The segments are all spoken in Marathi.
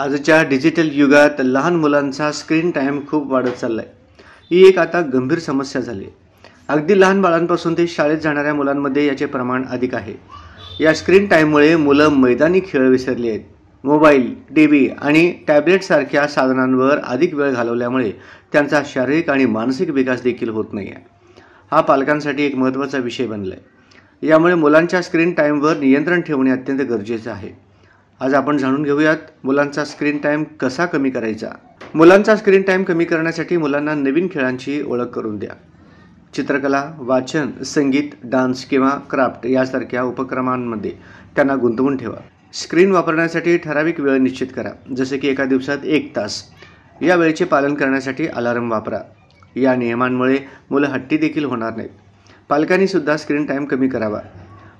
आजच्या डिजिटल युगात लहान मुलांचा स्क्रीन टाईम खूप वाढत चाललाय. ही एक आता गंभीर समस्या झाली आहे. अगदी लहान बाळांपासून ते शाळेत जाणाऱ्या मुलांमध्ये याचे प्रमाण अधिक आहे. या स्क्रीन टाईममुळे मुलं मैदानी खेळ विसरली आहेत. मोबाईल, टीव्ही आणि टॅबलेटसारख्या साधनांवर अधिक वेळ घालवल्यामुळे त्यांचा शारीरिक आणि मानसिक विकास देखील होत नाही आहे. हा पालकांसाठी एक महत्त्वाचा विषय बनला आहे. यामुळे मुलांच्या स्क्रीन टाईमवर नियंत्रण ठेवणे अत्यंत गरजेचे आहे. आज आपण जाणून घेऊयात मुलांचा स्क्रीन टाईम कसा कमी करायचा. मुलांचा स्क्रीन टाईम कमी करण्यासाठी मुलांना नवीन खेळांची ओळख करून द्या. चित्रकला, वाचन, संगीत, डान्स किंवा क्राफ्ट यासारख्या उपक्रमांमध्ये त्यांना गुंतवून ठेवा. स्क्रीन वापरण्यासाठी ठराविक वेळ निश्चित करा, जसे की एका दिवसात 1 तास. या वेळेचे पालन करण्यासाठी अलार्म वापरा. या नियमांमुळे मुलं हट्टी देखील होणार नाहीत. पालकांनी सुद्धा स्क्रीन टाईम कमी करावा.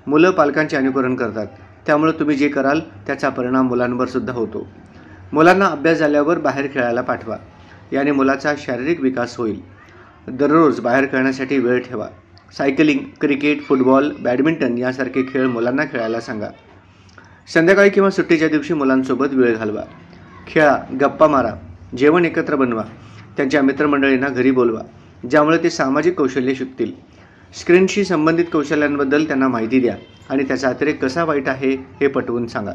मुलं पालकांचे अनुकरण करतात, त्यामुळे तुम्ही जे कराल त्याचा परिणाम मुलांवर सुद्धा होतो. मुलांना अभ्यास झाल्यावर बाहेर खेळायला पाठवा. याने मुलाचा शारीरिक विकास होईल. दररोज बाहेर खेळण्यासाठी वेळ ठेवा. सायकलिंग, क्रिकेट, फुटबॉल, बॅडमिंटन यासारखे खेळ मुलांना खेळायला सांगा. संध्याकाळी किंवा सुट्टीच्या दिवशी मुलांसोबत वेळ घालवा. खेळा, गप्पा मारा, जेवण एकत्र बनवा. त्यांच्या मित्रमंडळींना घरी बोलवा, ज्यामुळे ते सामाजिक कौशल्य शिकतील. स्क्रीनशी संबंधित कौशल्यांबद्दल त्यांना माहिती द्या आणि त्याचा अतिरेक कसा वाईट आहे हे पटवून सांगा.